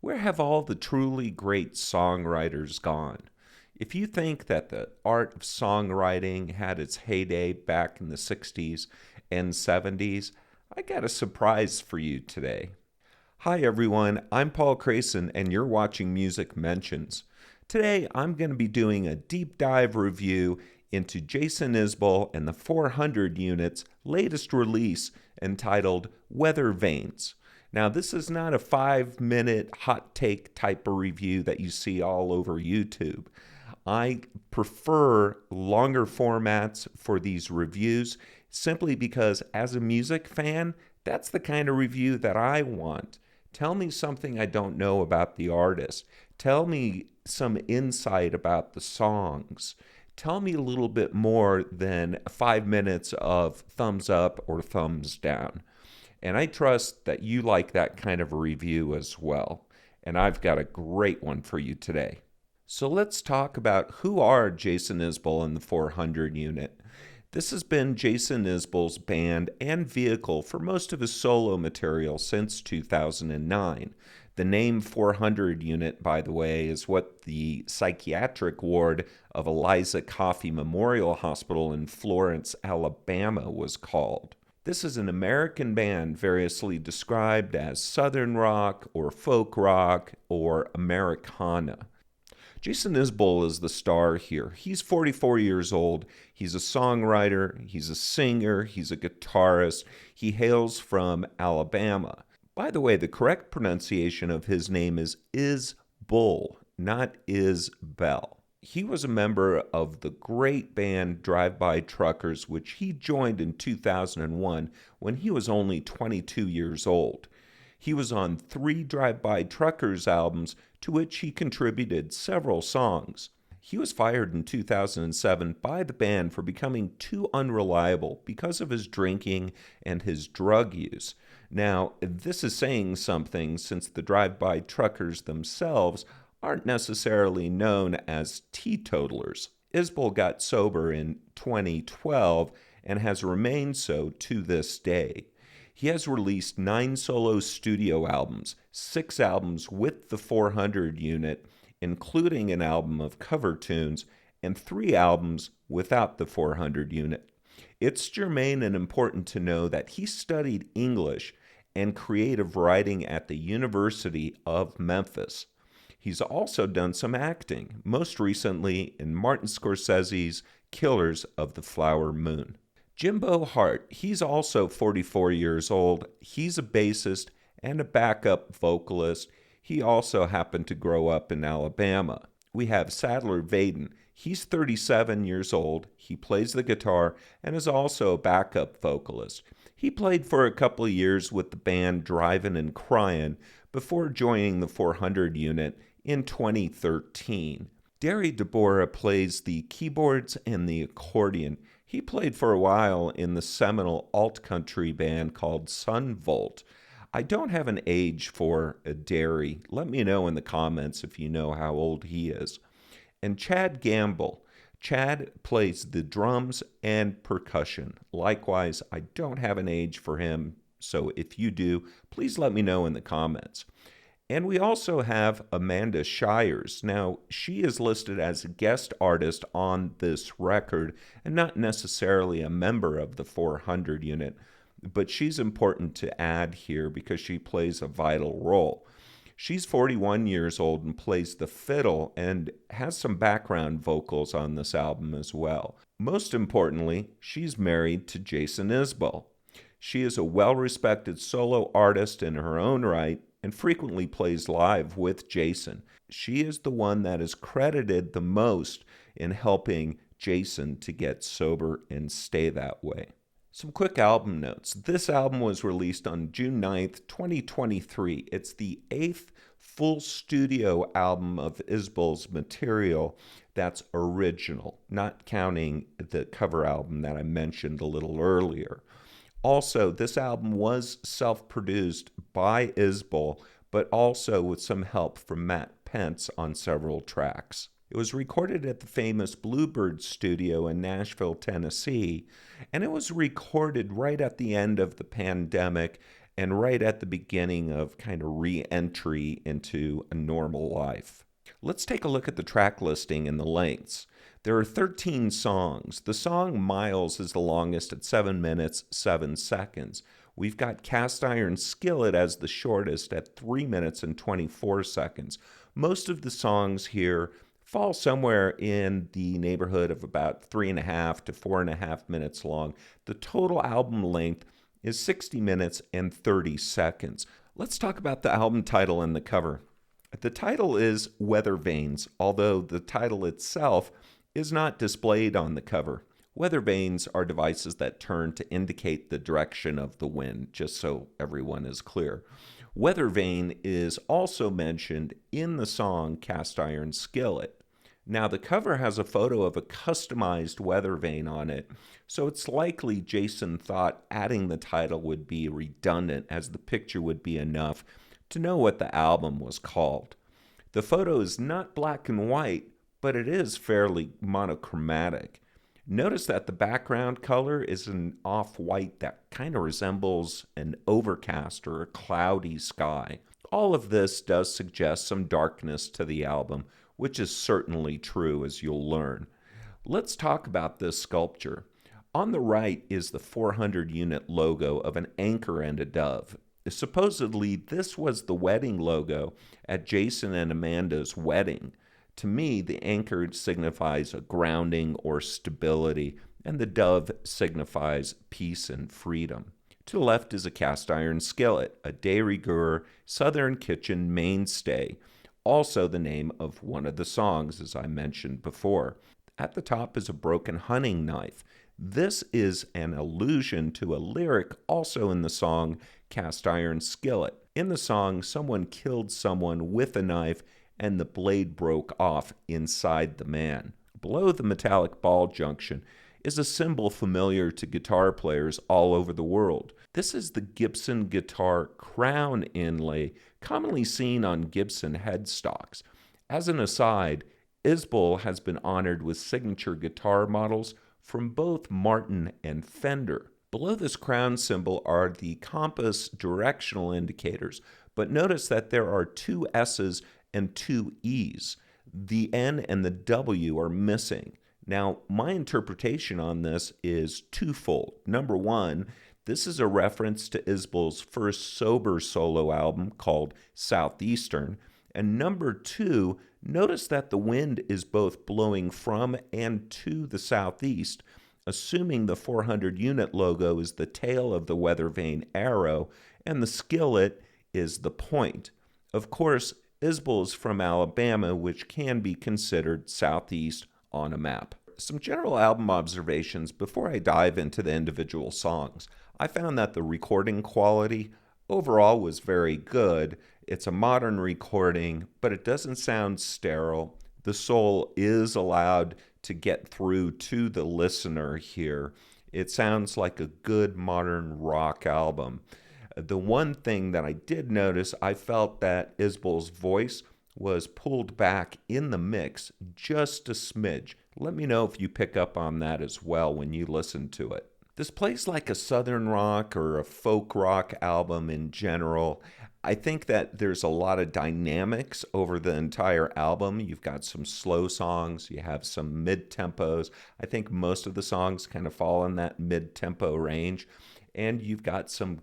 Where have all the truly great songwriters gone? If you think that the art of songwriting had its heyday back in the 60s and 70s, I got a surprise for you today. Hi everyone, I'm Paul Crayson and you're watching Music Mentions. Today I'm going to be doing a deep dive review into Jason Isbell and the 400 Unit's latest release entitled Weathervanes. Now, this is not a 5-minute hot take type of review that you see all over YouTube. I prefer longer formats for these reviews simply because as a music fan, that's the kind of review that I want. Tell me something I don't know about the artist. Tell me some insight about the songs. Tell me a little bit more than 5 minutes of thumbs up or thumbs down. And I trust that you like that kind of a review as well. And I've got a great one for you today. So let's talk about who are Jason Isbell and the 400 Unit. This has been Jason Isbell's band and vehicle for most of his solo material since 2009. The name 400 Unit, by the way, is what the psychiatric ward of Eliza Coffey Memorial Hospital in Florence, Alabama was called. This is an American band variously described as Southern rock or folk rock or Americana. Jason Isbell is the star here. He's 44 years old. He's a songwriter, he's a singer, he's a guitarist. He hails from Alabama. By the way, the correct pronunciation of his name is Isbell, not Isbell. He was a member of the great band Drive-By Truckers, which he joined in 2001 when he was only 22 years old. He was on 3 Drive-By Truckers albums, to which he contributed several songs. He was fired in 2007 by the band for becoming too unreliable because of his drinking and his drug use. Now, this is saying something since the Drive-By Truckers themselves aren't necessarily known as teetotalers. Isbell got sober in 2012 and has remained so to this day. He has released 9 solo studio albums, 6 albums with the 400 Unit, including an album of cover tunes, and 3 albums without the 400 Unit. It's germane and important to know that he studied English and creative writing at the University of Memphis. He's also done some acting, most recently in Martin Scorsese's Killers of the Flower Moon. Jimbo Hart, he's also 44 years old. He's a bassist and a backup vocalist. He also happened to grow up in Alabama. We have Sadler Vaden. He's 37 years old. He plays the guitar and is also a backup vocalist. He played for a couple of years with the band Drivin' and Cryin' before joining the 400 Unit in 2013. Derry DeBora plays the keyboards and the accordion. He played for a while in the seminal alt-country band called Sun Volt. I don't have an age for Derry. Let me know in the comments if you know how old he is. And Chad Gamble. Chad plays the drums and percussion. Likewise, I don't have an age for him, so if you do, please let me know in the comments. And we also have Amanda Shires. Now, she is listed as a guest artist on this record and not necessarily a member of the 400 Unit, but she's important to add here because she plays a vital role. She's 41 years old and plays the fiddle and has some background vocals on this album as well. Most importantly, she's married to Jason Isbell. She is a well-respected solo artist in her own right and frequently plays live with Jason. She is the one that is credited the most in helping Jason to get sober and stay that way. Some quick album notes. This album was released on June 9th, 2023. It's the 8th full studio album of Isbell's material that's original, not counting the cover album that I mentioned a little earlier. Also, this album was self-produced by Isbell, but also with some help from Matt Pence on several tracks. It was recorded at the famous Bluebird Studio in Nashville, Tennessee, and it was recorded right at the end of the pandemic and right at the beginning of kind of re-entry into a normal life. Let's take a look at the track listing and the lengths. There are 13 songs. The song Miles is the longest at 7 minutes, 7 seconds. We've got Cast Iron Skillet as the shortest at 3 minutes and 24 seconds. Most of the songs here fall somewhere in the neighborhood of about 3.5 to 4.5 minutes long. The total album length is 60 minutes and 30 seconds. Let's talk about the album title and the cover. The title is Weathervanes, although the title itself is not displayed on the cover. Weathervanes are devices that turn to indicate the direction of the wind, just so everyone is clear. Weathervane is also mentioned in the song Cast Iron Skillet. Now, the cover has a photo of a customized weathervane on it, so it's likely Jason thought adding the title would be redundant, as the picture would be enough to know what the album was called. The photo is not black and white, but it is fairly monochromatic. Notice that the background color is an off-white that kind of resembles an overcast or a cloudy sky. All of this does suggest some darkness to the album, which is certainly true, as you'll learn. Let's talk about this sculpture. On the right is the 400-unit logo of an anchor and a dove. Supposedly, this was the wedding logo at Jason and Amanda's wedding. To me, the anchor signifies a grounding or stability, and the dove signifies peace and freedom. To the left is a cast iron skillet, a de rigueur Southern kitchen mainstay, also the name of one of the songs, as I mentioned before. At the top is a broken hunting knife. This is an allusion to a lyric also in the song Cast Iron Skillet. In the song, someone killed someone with a knife and the blade broke off inside the man. Below the metallic ball junction is a symbol familiar to guitar players all over the world. This is the Gibson guitar crown inlay commonly seen on Gibson headstocks. As an aside, Isbell has been honored with signature guitar models from both Martin and Fender. Below this crown symbol are the compass directional indicators, but notice that there are 2 S's and 2 E's. The N and the W are missing. Now, my interpretation on this is twofold. Number one, this is a reference to Isbell's first sober solo album called Southeastern. And number two, notice that the wind is both blowing from and to the southeast, assuming the 400-unit logo is the tail of the weathervane arrow and the skillet is the point. Of course, Isbell is from Alabama, which can be considered southeast on a map. Some general album observations before I dive into the individual songs. I found that the recording quality overall was very good. It's a modern recording, but it doesn't sound sterile. The soul is allowed to get through to the listener here. It sounds like a good modern rock album. The one thing that I did notice, I felt that Isbell's voice was pulled back in the mix just a smidge. Let me know if you pick up on that as well when you listen to it. This plays like a southern rock or a folk rock album in general. I think that there's a lot of dynamics over the entire album. You've got some slow songs, you have some mid-tempos. I think most of the songs kind of fall in that mid-tempo range. And you've got some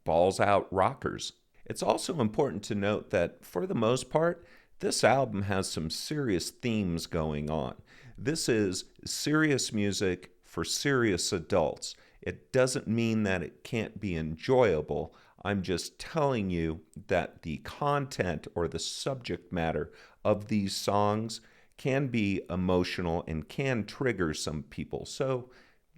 balls-out rockers. It's also important to note that, for the most part, this album has some serious themes going on. This is serious music for serious adults. It doesn't mean that it can't be enjoyable. I'm just telling you that the content or the subject matter of these songs can be emotional and can trigger some people. So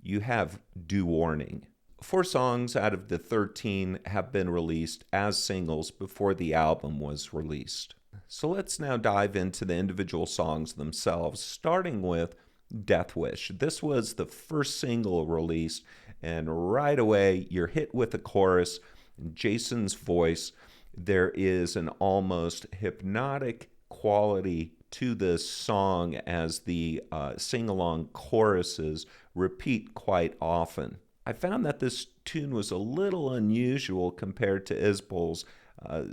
you have due warning. 4 songs out of the 13 have been released as singles before the album was released. So let's now dive into the individual songs themselves, starting with Death Wish. This was the first single released, and right away you're hit with the chorus, Jason's voice. There is an almost hypnotic quality to this song as the sing-along choruses repeat quite often. I found that this tune was a little unusual compared to Isbell's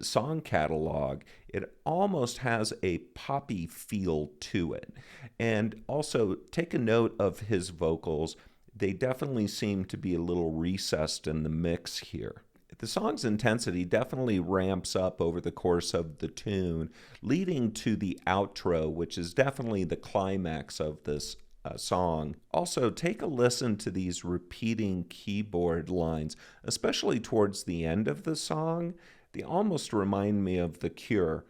song catalog. It almost has a poppy feel to it. And also, take a note of his vocals. They definitely seem to be a little recessed in the mix here. The song's intensity definitely ramps up over the course of the tune, leading to the outro, which is definitely the climax of this song. Also, take a listen to these repeating keyboard lines, especially towards the end of the song. They almost remind me of The Cure.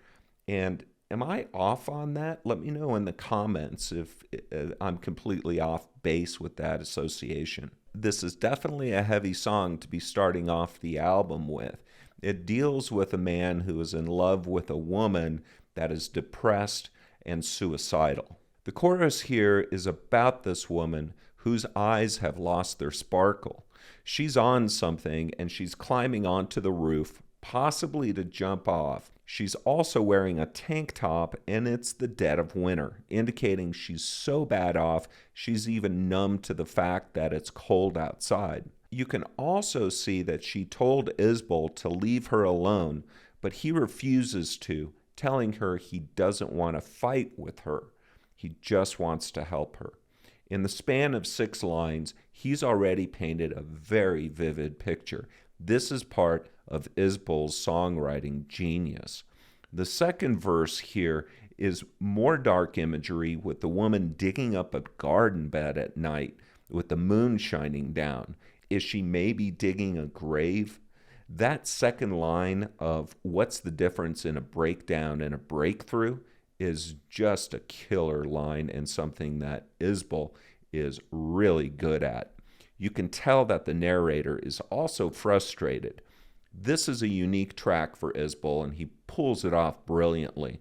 And am I off on that? Let me know in the comments if I'm completely off base with that association. This is definitely a heavy song to be starting off the album with. It deals with a man who is in love with a woman that is depressed and suicidal. The chorus here is about this woman whose eyes have lost their sparkle. She's on something and she's climbing onto the roof, possibly to jump off. She's also wearing a tank top, and it's the dead of winter, indicating she's so bad off, she's even numb to the fact that it's cold outside. You can also see that she told Isbell to leave her alone, but he refuses to, telling her he doesn't want to fight with her. He just wants to help her. In the span of 6 lines, he's already painted a very vivid picture. This is part of Isbell's songwriting genius. The second verse here is more dark imagery with the woman digging up a garden bed at night with the moon shining down. Is she maybe digging a grave? That second line of what's the difference in a breakdown and a breakthrough is just a killer line and something that Isbell is really good at. You can tell that the narrator is also frustrated. This is a unique track for Isbell, and he pulls it off brilliantly.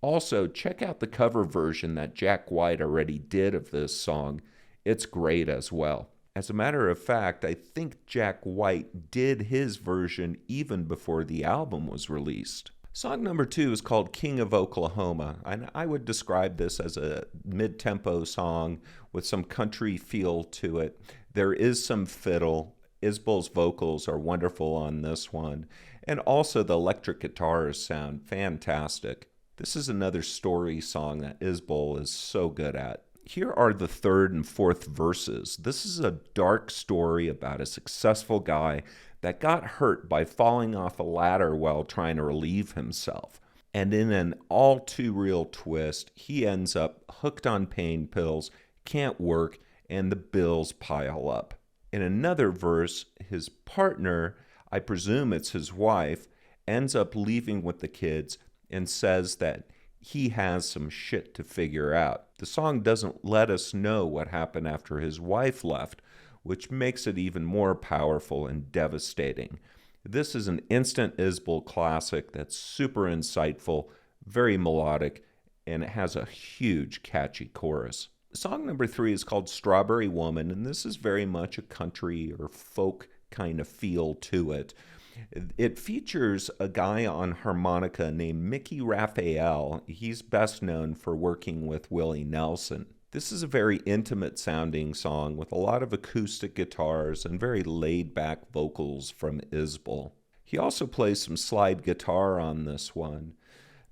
Also, check out the cover version that Jack White already did of this song. It's great as well. As a matter of fact, I think Jack White did his version even before the album was released. Song number 2 is called King of Oklahoma, and I would describe this as a mid-tempo song with some country feel to it. There is some fiddle. Isbell's vocals are wonderful on this one, and also the electric guitars sound fantastic. This is another story song that Isbell is so good at. Here are the 3rd and 4th verses. This is a dark story about a successful guy that got hurt by falling off a ladder while trying to relieve himself. And in an all too real twist, he ends up hooked on pain pills, can't work, and the bills pile up. In another verse, his partner, I presume it's his wife, ends up leaving with the kids and says that he has some shit to figure out. The song doesn't let us know what happened after his wife left, which makes it even more powerful and devastating. This is an instant Isbell classic that's super insightful, very melodic, and it has a huge catchy chorus. Song number 3 is called Strawberry Woman, and this is very much a country or folk kind of feel to it. It features a guy on harmonica named Mickey Raphael. He's best known for working with Willie Nelson. This is a very intimate sounding song with a lot of acoustic guitars and very laid back vocals from Isbell. He also plays some slide guitar on this one.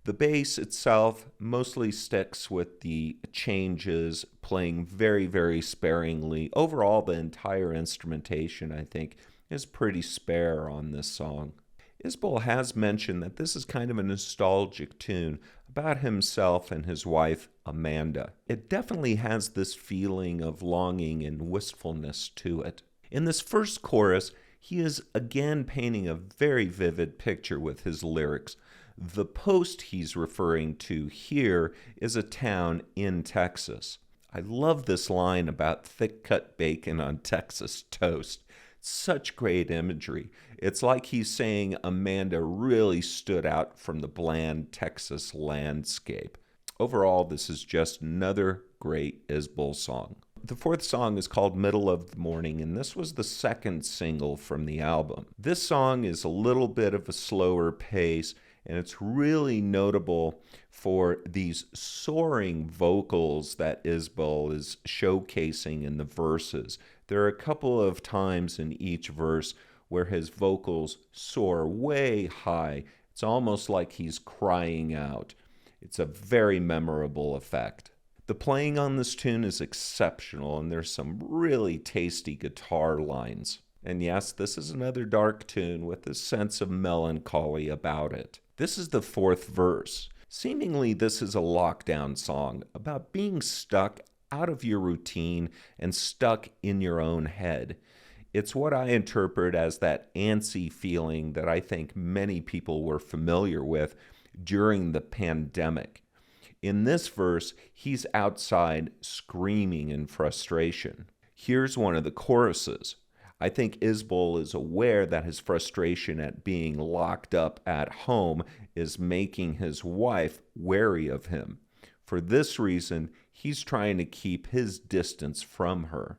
The bass itself mostly sticks with the changes, playing very, very sparingly. Overall, the entire instrumentation, I think, is pretty spare on this song. Isbell has mentioned that this is kind of a nostalgic tune about himself and his wife, Amanda. It definitely has this feeling of longing and wistfulness to it. In this first chorus, he is again painting a very vivid picture with his lyrics. The post he's referring to here is a town in Texas. I love this line about thick-cut bacon on Texas toast. Such great imagery. It's like he's saying Amanda really stood out from the bland Texas landscape. Overall, this is just another great Isbell song. The 4th song is called Middle of the Morning, and this was the 2nd single from the album. This song is a little bit of a slower pace, And it's really notable for these soaring vocals that Isbell is showcasing in the verses. There are a couple of times in each verse where his vocals soar way high. It's almost like he's crying out. It's a very memorable effect. The playing on this tune is exceptional, and there's some really tasty guitar lines. And yes, this is another dark tune with a sense of melancholy about it. This is the fourth verse. Seemingly, this is a lockdown song about being stuck out of your routine and stuck in your own head. It's what I interpret as that antsy feeling that I think many people were familiar with during the pandemic. In this verse, he's outside screaming in frustration. Here's one of the choruses. I think Isbell is aware that his frustration at being locked up at home is making his wife wary of him. For this reason, he's trying to keep his distance from her.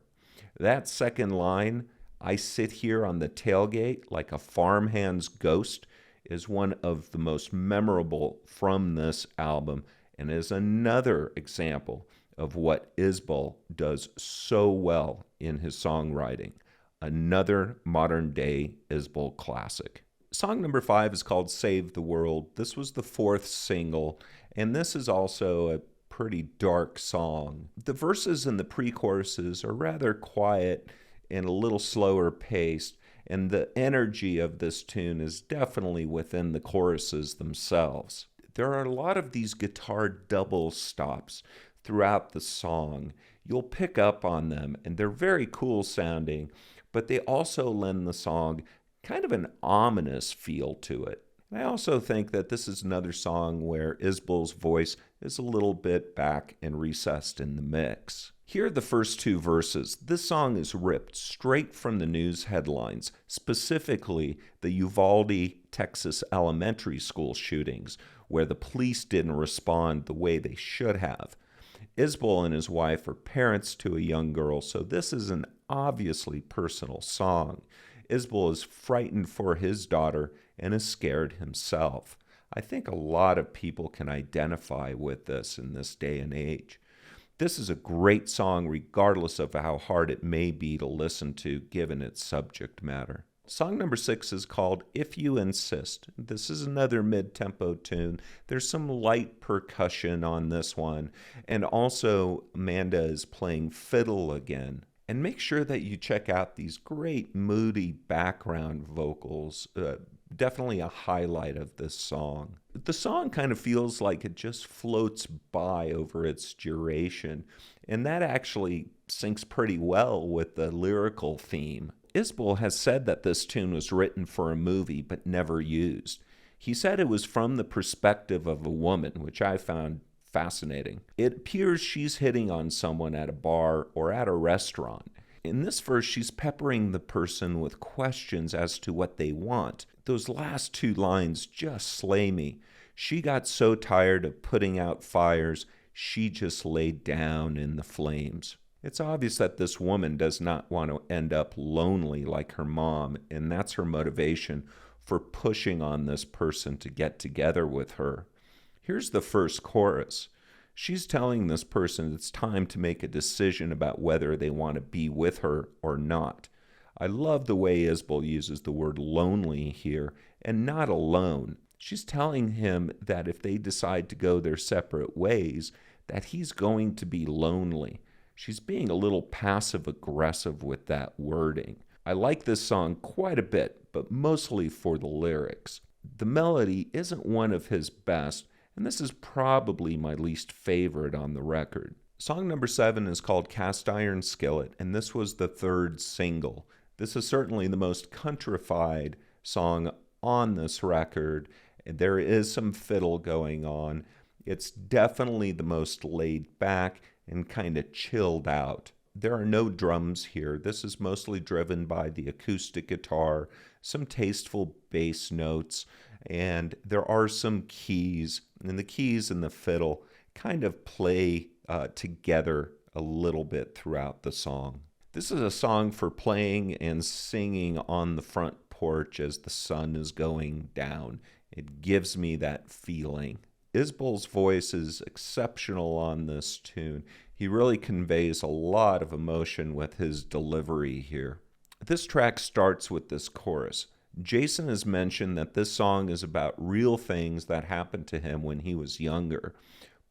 That second line, I sit here on the tailgate like a farmhand's ghost, is one of the most memorable from this album and is another example of what Isbell does so well in his songwriting. Another modern-day Isbell classic. Song number 5 is called Save the World. This was the fourth single, and this is also a pretty dark song. The verses and the pre-choruses are rather quiet and a little slower paced, and the energy of this tune is definitely within the choruses themselves. There are a lot of these guitar double stops throughout the song. You'll pick up on them, and they're very cool sounding, but they also lend the song kind of an ominous feel to it. And I also think that this is another song where Isbell's voice is a little bit back and recessed in the mix. Here are the first two verses. This song is ripped straight from the news headlines, specifically the Uvalde, Texas elementary school shootings, where the police didn't respond the way they should have. Isbell and his wife are parents to a young girl, so this is an obviously personal song. Isbell is frightened for his daughter and is scared himself. I think a lot of people can identify with this in this day and age. This is a great song regardless of how hard it may be to listen to given its subject matter. Song number 6 is called If You Insist. This is another mid-tempo tune. There's some light percussion on this one, and also Amanda is playing fiddle again. And make sure that you check out these great moody background vocals. Definitely a highlight of this song. The song kind of feels like it just floats by over its duration, and that actually syncs pretty well with the lyrical theme. Isbell has said that this tune was written for a movie but never used. He said it was from the perspective of a woman, which I found fascinating. It appears she's hitting on someone at a bar or at a restaurant. In this verse, she's peppering the person with questions as to what they want. Those last two lines just slay me. She got so tired of putting out fires, she just laid down in the flames. It's obvious that this woman does not want to end up lonely like her mom, and that's her motivation for pushing on this person to get together with her. Here's the first chorus. She's telling this person it's time to make a decision about whether they want to be with her or not. I love the way Isbell uses the word lonely here, and not alone. She's telling him that if they decide to go their separate ways, that he's going to be lonely. She's being a little passive-aggressive with that wording. I like this song quite a bit, but mostly for the lyrics. The melody isn't one of his best, and this is probably my least favorite on the record. Song number 7 is called Cast Iron Skillet, and this was the third single. This is certainly the most countrified song on this record. There is some fiddle going on. It's definitely the most laid back and kind of chilled out. There are no drums here. This is mostly driven by the acoustic guitar, some tasteful bass notes, and there are some keys. And the keys and the fiddle kind of play together a little bit throughout the song. This is a song for playing and singing on the front porch as the sun is going down It gives me that feeling. Isbell's voice is exceptional on this tune. He really conveys a lot of emotion with his delivery here. This track starts with this chorus. Jason has mentioned that this song is about real things that happened to him when he was younger,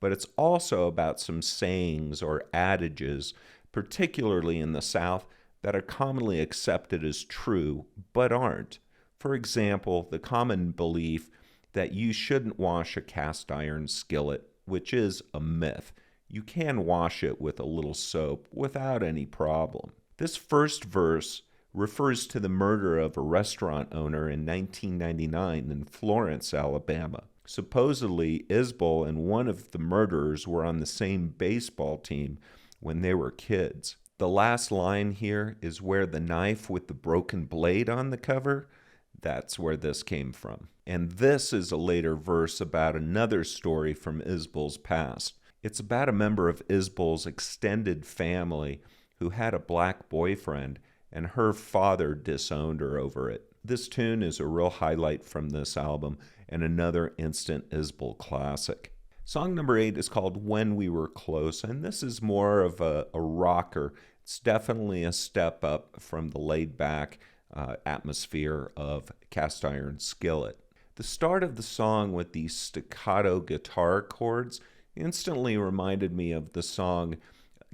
but it's also about some sayings or adages, particularly in the South, that are commonly accepted as true, but aren't. For example, the common belief that you shouldn't wash a cast iron skillet, which is a myth. You can wash it with a little soap without any problem. This first verse refers to the murder of a restaurant owner in 1999 in Florence, Alabama. Supposedly, Isbell and one of the murderers were on the same baseball team when they were kids. The last line here is where the knife with the broken blade on the cover, that's where this came from. And this is a later verse about another story from Isbell's past. It's about a member of Isbell's extended family who had a black boyfriend, and her father disowned her over it. This tune is a real highlight from this album and another instant Isbell classic. Song number 8 is called When We Were Close, and this is more of a rocker. It's definitely a step up from the laid-back atmosphere of Cast Iron Skillet. The start of the song with these staccato guitar chords instantly reminded me of the song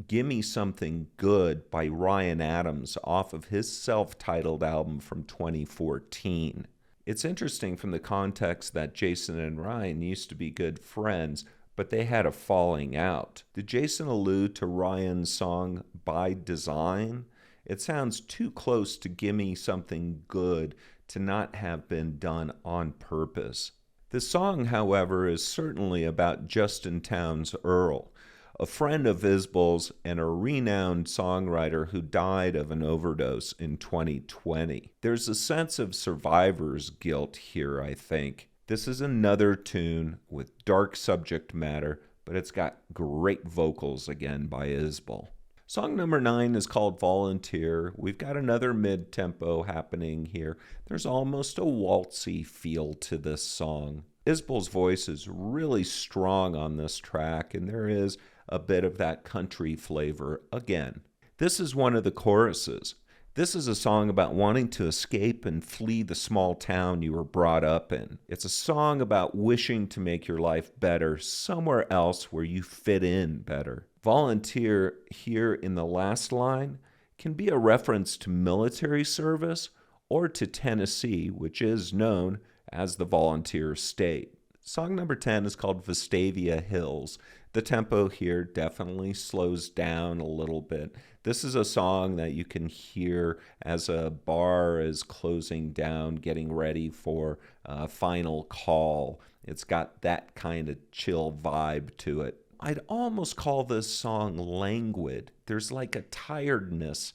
Gimme Something Good by Ryan Adams off of his self-titled album from 2014. It's interesting from the context that Jason and Ryan used to be good friends, but they had a falling out. Did Jason allude to Ryan's song By Design? It sounds too close to Gimme Something Good to not have been done on purpose. The song, however, is certainly about Justin Townes Earle, a friend of Isbell's and a renowned songwriter who died of an overdose in 2020. There's a sense of survivor's guilt here, I think. This is another tune with dark subject matter, but it's got great vocals again by Isbell. Song number 9 is called Volunteer. We've got another mid-tempo happening here. There's almost a waltzy feel to this song. Isbell's voice is really strong on this track, and there is a bit of that country flavor again. This is one of the choruses. This is a song about wanting to escape and flee the small town you were brought up in. It's a song about wishing to make your life better somewhere else where you fit in better. Volunteer here in the last line can be a reference to military service or to Tennessee, which is known as the volunteer state. Song number 10 is called Vistavia Hills. The tempo here definitely slows down a little bit. This is a song that you can hear as a bar is closing down, getting ready for a final call. It's got that kind of chill vibe to it. I'd almost call this song languid. There's like a tiredness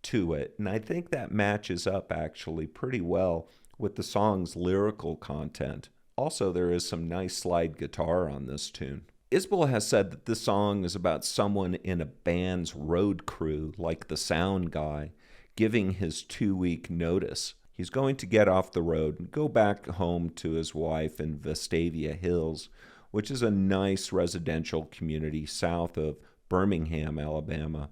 to it, and I think that matches up actually pretty well with the song's lyrical content. Also, there is some nice slide guitar on this tune. Isbell has said that this song is about someone in a band's road crew, like the sound guy, giving his 2-week notice. He's going to get off the road and go back home to his wife in Vistavia Hills, which is a nice residential community south of Birmingham, Alabama.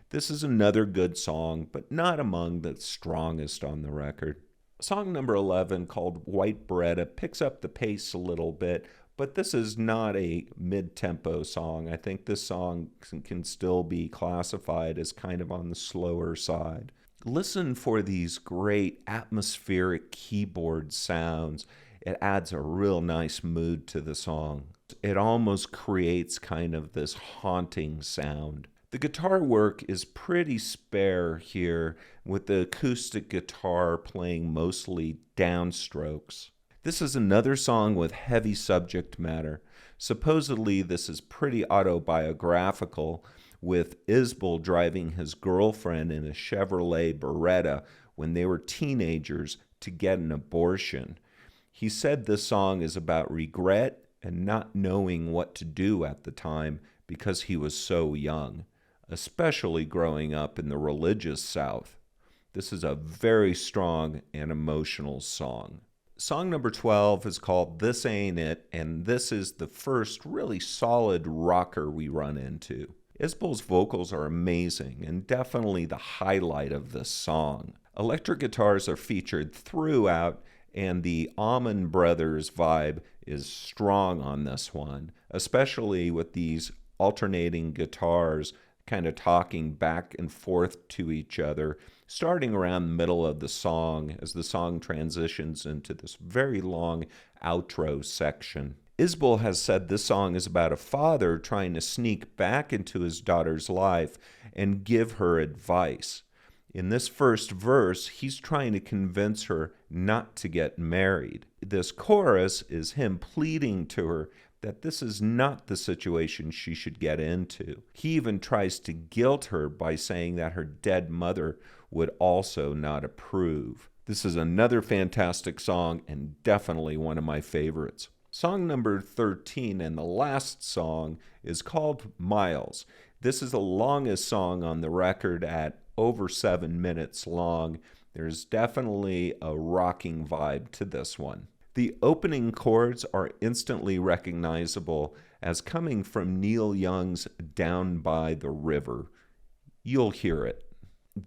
This is another good song, but not among the strongest on the record. Song number 11, called White Beretta, picks up the pace a little bit, but this is not a mid-tempo song. I think this song can still be classified as kind of on the slower side. Listen for these great atmospheric keyboard sounds. It adds a real nice mood to the song. It almost creates kind of this haunting sound. The guitar work is pretty spare here, with the acoustic guitar playing mostly downstrokes. This is another song with heavy subject matter. Supposedly, this is pretty autobiographical, with Isbell driving his girlfriend in a Chevrolet Beretta when they were teenagers to get an abortion. He said this song is about regret and not knowing what to do at the time because he was so young, especially growing up in the religious South. This is a very strong and emotional song. Song number 12 is called This Ain't It, and this is the first really solid rocker we run into. Isbell's vocals are amazing and definitely the highlight of this song. Electric guitars are featured throughout, and the Allman Brothers vibe is strong on this one, especially with these alternating guitars kind of talking back and forth to each other, starting around the middle of the song as the song transitions into this very long outro section. Isbell has said this song is about a father trying to sneak back into his daughter's life and give her advice. In this first verse, he's trying to convince her not to get married. This chorus is him pleading to her that this is not the situation she should get into. He even tries to guilt her by saying that her dead mother would also not approve. This is another fantastic song and definitely one of my favorites. Song number 13 and the last song is called Miles. This is the longest song on the record at over 7 minutes long. There's definitely a rocking vibe to this one. The opening chords are instantly recognizable as coming from Neil Young's Down by the River. You'll hear it.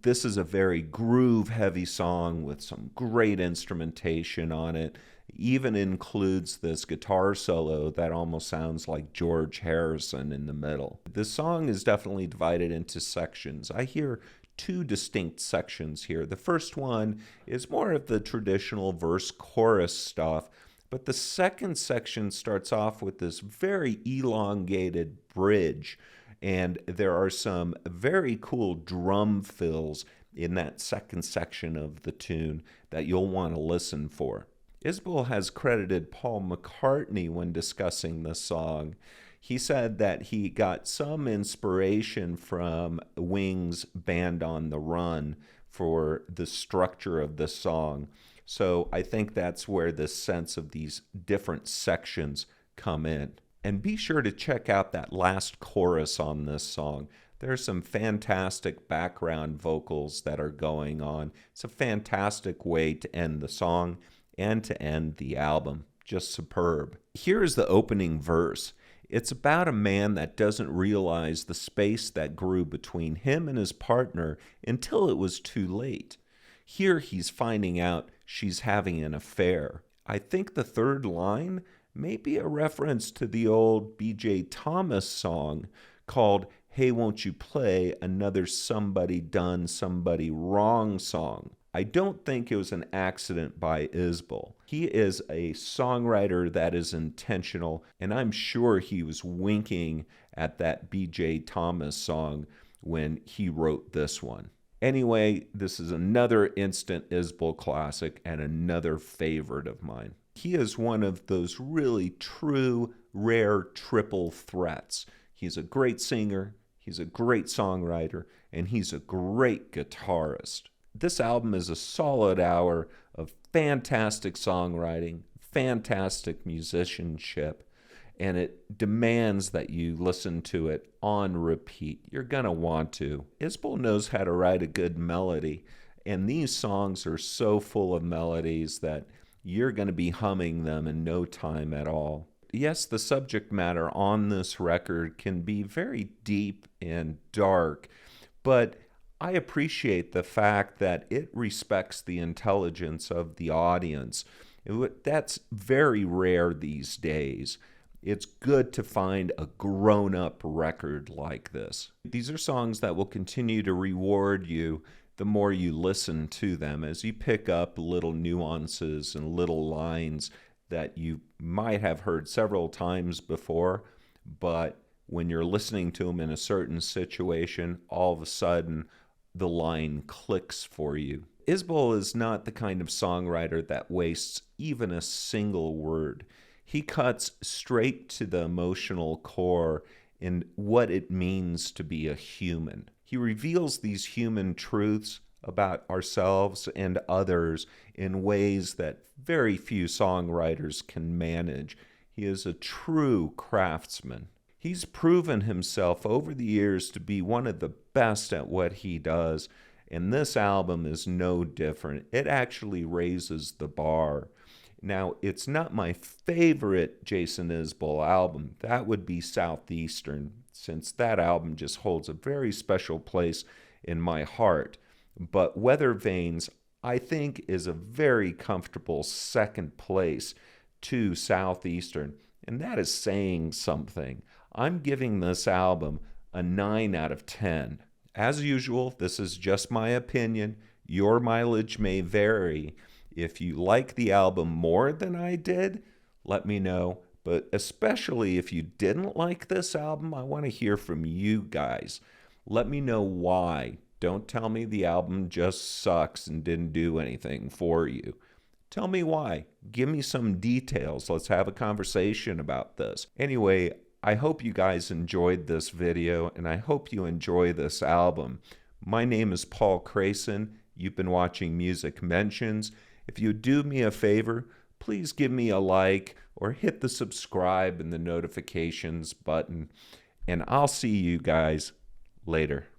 This is a very groove-heavy song with some great instrumentation on it. Even includes this guitar solo that almost sounds like George Harrison in the middle. This song is definitely divided into sections. I hear two distinct sections here. The first one is more of the traditional verse-chorus stuff, but the second section starts off with this very elongated bridge, and there are some very cool drum fills in that second section of the tune that you'll want to listen for. Isbell has credited Paul McCartney when discussing the song. He said that he got some inspiration from Wings' Band on the Run for the structure of the song. So I think that's where the sense of these different sections come in. And be sure to check out that last chorus on this song. There's some fantastic background vocals that are going on. It's a fantastic way to end the song and to end the album. Just superb. Here is the opening verse. It's about a man that doesn't realize the space that grew between him and his partner until it was too late. Here he's finding out she's having an affair. I think the third line may be a reference to the old B.J. Thomas song called Hey Won't You Play Another Somebody Done Somebody Wrong song. I don't think it was an accident by Isbell. He is a songwriter that is intentional, and I'm sure he was winking at that B.J. Thomas song when he wrote this one. Anyway, this is another instant Isbell classic and another favorite of mine. He is one of those really true, rare triple threats. He's a great singer, he's a great songwriter, and he's a great guitarist. This album is a solid hour of fantastic songwriting, fantastic musicianship, and it demands that you listen to it on repeat. You're going to want to. Isbell knows how to write a good melody, and these songs are so full of melodies that you're going to be humming them in no time at all. Yes, the subject matter on this record can be very deep and dark, but I appreciate the fact that it respects the intelligence of the audience. That's very rare these days. It's good to find a grown-up record like this. These are songs that will continue to reward you the more you listen to them, as you pick up little nuances and little lines that you might have heard several times before, but when you're listening to them in a certain situation, all of a sudden, the line clicks for you. Isbell is not the kind of songwriter that wastes even a single word. He cuts straight to the emotional core in what it means to be a human. He reveals these human truths about ourselves and others in ways that very few songwriters can manage. He is a true craftsman. He's proven himself over the years to be one of the best at what he does, and this album is no different. It actually raises the bar. Now, it's not my favorite Jason Isbell album. That would be Southeastern, since that album just holds a very special place in my heart. But Weathervanes, I think, is a very comfortable second place to Southeastern, and that is saying something. I'm giving this album a 9 out of 10. As usual, this is just my opinion. Your mileage may vary. If you like the album more than I did, let me know. But especially if you didn't like this album, I want to hear from you guys. Let me know why. Don't tell me the album just sucks and didn't do anything for you. Tell me why. Give me some details. Let's have a conversation about this. Anyway, I hope you guys enjoyed this video, and I hope you enjoy this album. My name is Paul Crayson. You've been watching Music Mentions. If you do me a favor, please give me a like or hit the subscribe and the notifications button, and I'll see you guys later.